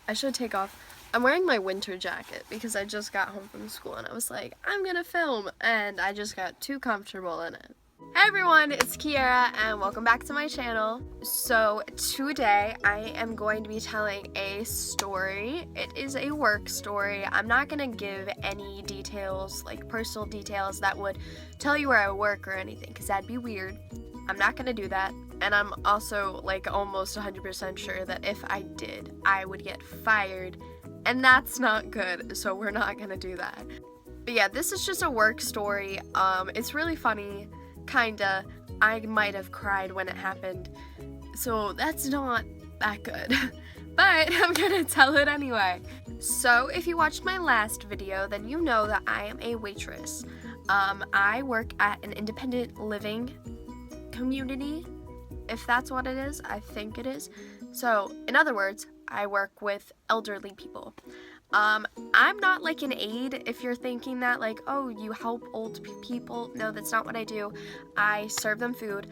I should take off. I'm wearing my winter jacket because I just got home from school and I was like, I'm gonna film, and I just got too comfortable in it. Hey everyone, it's Kiara and welcome back to my channel. So today I am going to be telling a story. It is a work story. I'm not gonna give any details, like personal details that would tell you where I work or anything, because that'd be weird. I'm not gonna do that. And I'm also like almost 100% sure that if I did, I would get fired. And that's not good, so we're not gonna do that. But yeah, this is just a work story. It's really funny, kinda. I might have cried when it happened, so that's not that good. But I'm gonna tell it anyway. So if you watched my last video, then you know that I am a waitress. I work at an independent living community, if that's what it is. I think it is. So in other words, I work with elderly people. I'm not like an aide, if you're thinking that, like, oh, you help old people. No, that's not what I do. I serve them food.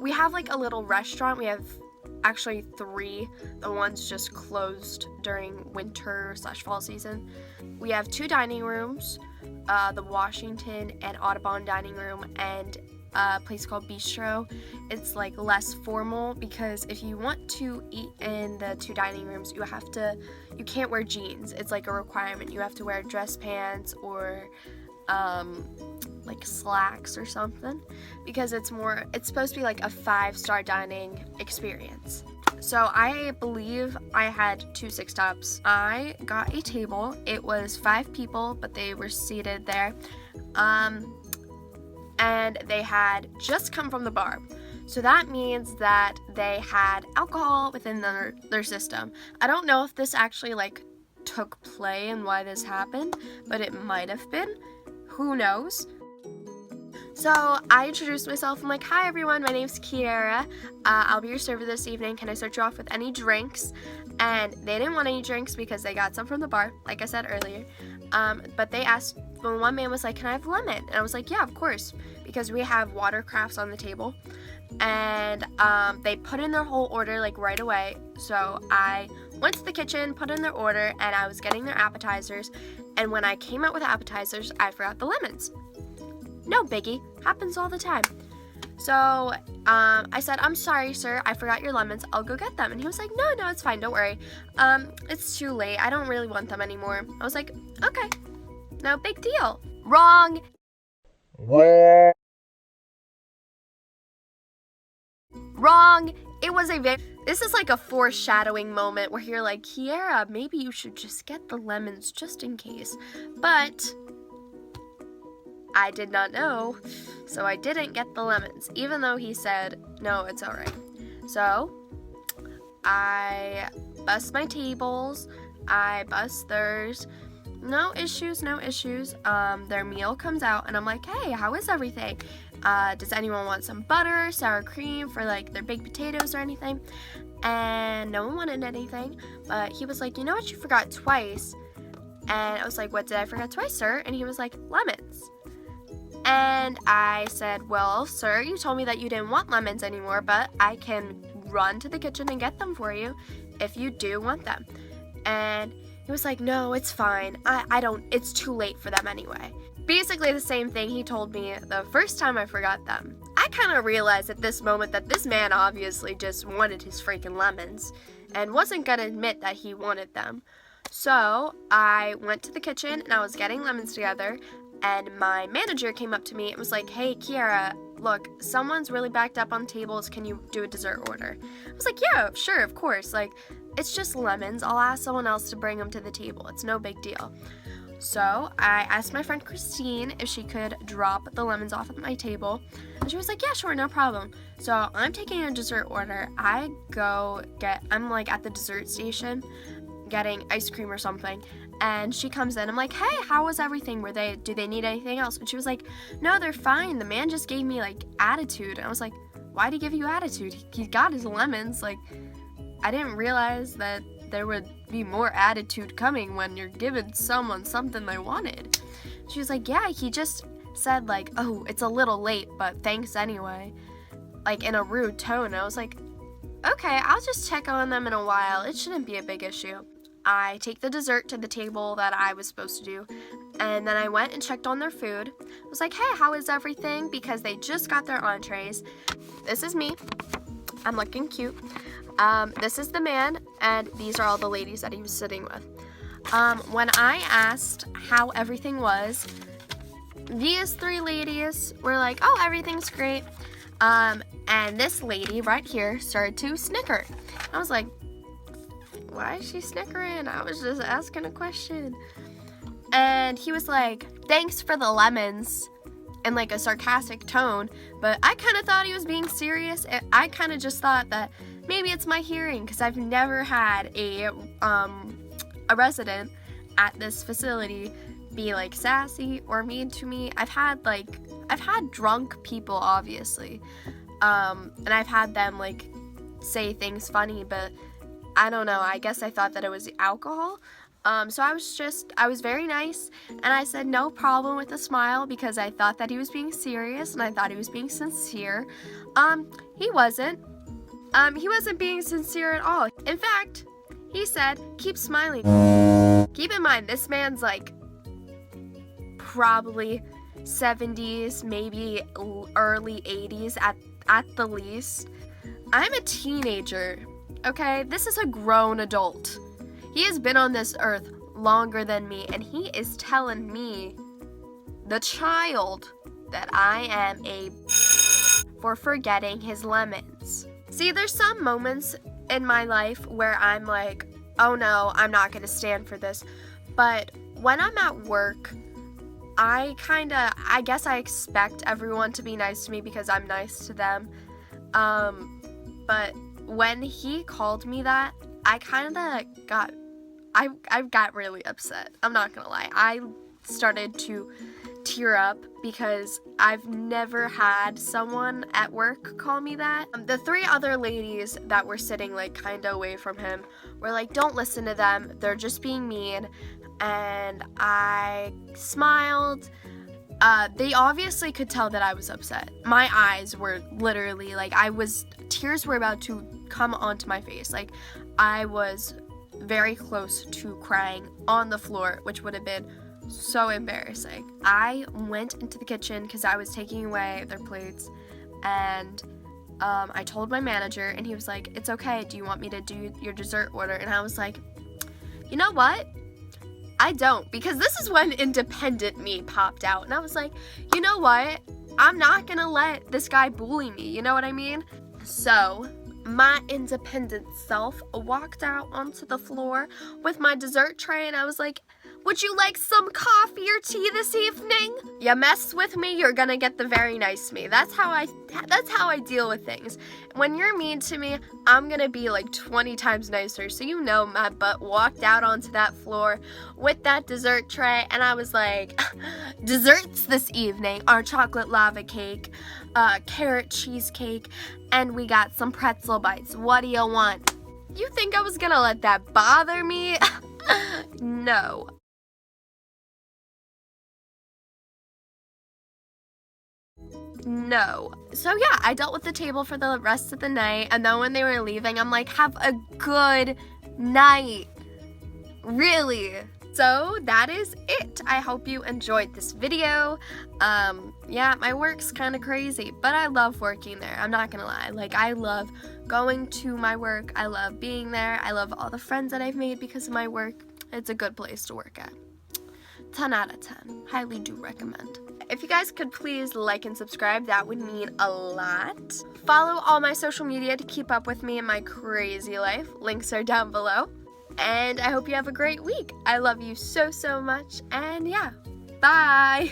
We have like a little restaurant. We have actually 3. The one's just closed during winter/fall season. We have 2 dining rooms, the Washington and Audubon dining room, and a place called Bistro. It's like less formal, because if you want to eat in the 2 dining rooms, you can't wear jeans. It's like a requirement. You have to wear dress pants or like slacks or something, because it's supposed to be like a 5-star dining experience. So I believe I had 2 6-tops. I got a table. It was 5 people, but they were seated there. And they had just come from the bar. So that means that they had alcohol within their system. I don't know if this actually like took play and why this happened, but it might have been. Who knows? So I introduced myself. I'm like, hi everyone, my name's Kiara. I'll be your server this evening. Can I start you off with any drinks? And they didn't want any drinks because they got some from the bar, like I said earlier. But they asked, well, one man was like, can I have lemon? And I was like, yeah, of course, because we have watercrafts on the table. And they put in their whole order like right away. So I went to the kitchen, put in their order, and I was getting their appetizers. And when I came out with the appetizers, I forgot the lemons. No biggie, happens all the time. So I said, I'm sorry, sir, I forgot your lemons. I'll go get them. And he was like, no, it's fine. Don't worry. It's too late. I don't really want them anymore. I was like, okay, no big deal. Wrong. Wrong. It was this is like a foreshadowing moment where you're like, Kiara, maybe you should just get the lemons just in case. But I did not know, so I didn't get the lemons, even though he said, no, it's all right. So I bust my tables, I bust theirs. No issues. Their meal comes out, and I'm like, hey, how is everything? Does anyone want some butter, sour cream for like their baked potatoes or anything? And no one wanted anything, but he was like, you know what, you forgot twice. And I was like, what did I forget twice, sir? And he was like, lemons. And I said, well, sir, you told me that you didn't want lemons anymore, but I can run to the kitchen and get them for you if you do want them. And he was like, no, it's fine. It's too late for them anyway. Basically the same thing he told me the first time I forgot them. I kind of realized at this moment that this man obviously just wanted his freaking lemons and wasn't gonna admit that he wanted them. So I went to the kitchen and I was getting lemons together. And my manager came up to me and was like, hey, Kiara, look, someone's really backed up on tables. Can you do a dessert order? I was like, yeah, sure, of course. Like, it's just lemons. I'll ask someone else to bring them to the table. It's no big deal. So I asked my friend Christine if she could drop the lemons off at my table. And she was like, yeah, sure, no problem. So I'm taking a dessert order. I'm like at the dessert station getting ice cream or something. And she comes in. I'm like, hey, how was everything? Do they need anything else? And she was like, no, they're fine. The man just gave me like attitude. And I was like, why'd he give you attitude? He got his lemons. Like, I didn't realize that there would be more attitude coming when you're giving someone something they wanted. She was like, yeah, he just said like, oh, it's a little late, but thanks anyway. Like in a rude tone. I was like, okay, I'll just check on them in a while. It shouldn't be a big issue. I take the dessert to the table that I was supposed to do, and then I went and checked on their food. I was like, hey, how is everything? Because they just got their entrees. This is me. I'm looking cute. This is the man, and these are all the ladies that he was sitting with. When I asked how everything was, these 3 ladies were like, oh, everything's great. And this lady right here started to snicker. I was like, why is she snickering? I was just asking a question. And he was like, thanks for the lemons, in like a sarcastic tone, but I kind of thought he was being serious. I kind of just thought that maybe it's my hearing, because I've never had a resident at this facility be like sassy or mean to me. I've had drunk people, obviously, and I've had them like say things funny, but I don't know, I guess I thought that it was alcohol. So I was very nice, and I said no problem with a smile, because I thought that he was being serious and I thought he was being sincere. He wasn't. He wasn't being sincere at all. In fact, he said, keep smiling. Keep in mind, this man's like probably 70s, maybe early 80s at the least. I'm a teenager, okay? This is a grown adult. He has been on this earth longer than me, and he is telling me, the child, that I am a for forgetting his lemons. See, there's some moments in my life where I'm like, oh no, I'm not gonna stand for this. But when I'm at work, I guess I expect everyone to be nice to me because I'm nice to them. But when he called me that, I got really upset. I'm not gonna lie. I started to tear up because I've never had someone at work call me that. The 3 other ladies that were sitting like kind of away from him were like, don't listen to them, they're just being mean. And I smiled. They obviously could tell that I was upset. My eyes were literally like, tears were about to come onto my face. Like, I was very close to crying on the floor, which would have been so embarrassing. I went into the kitchen because I was taking away their plates, and I told my manager, and he was like, it's okay, do you want me to do your dessert order? And I was like, you know what? I don't, because this is when independent me popped out, and I was like, you know what? I'm not gonna let this guy bully me, you know what I mean? So my independent self walked out onto the floor with my dessert tray, and I was like, would you like some coffee or tea this evening? You mess with me, you're gonna get the very nice me. That's how I deal with things. When you're mean to me, I'm gonna be like 20 times nicer. So you know my butt walked out onto that floor with that dessert tray, and I was like, desserts this evening are chocolate lava cake, carrot cheesecake, and we got some pretzel bites. What do you want? You think I was gonna let that bother me? No. No. So yeah, I dealt with the table for the rest of the night, and then when they were leaving, I'm like, have a good night. Really. So that is it. I hope you enjoyed this video. Yeah, my work's kind of crazy, but I love working there. I'm not gonna lie. Like, I love going to my work. I love being there. I love all the friends that I've made because of my work. It's a good place to work at. 10 out of 10. Highly do recommend. If you guys could please like and subscribe, that would mean a lot. Follow all my social media to keep up with me in my crazy life. Links are down below. And I hope you have a great week. I love you so, so much. And yeah, bye.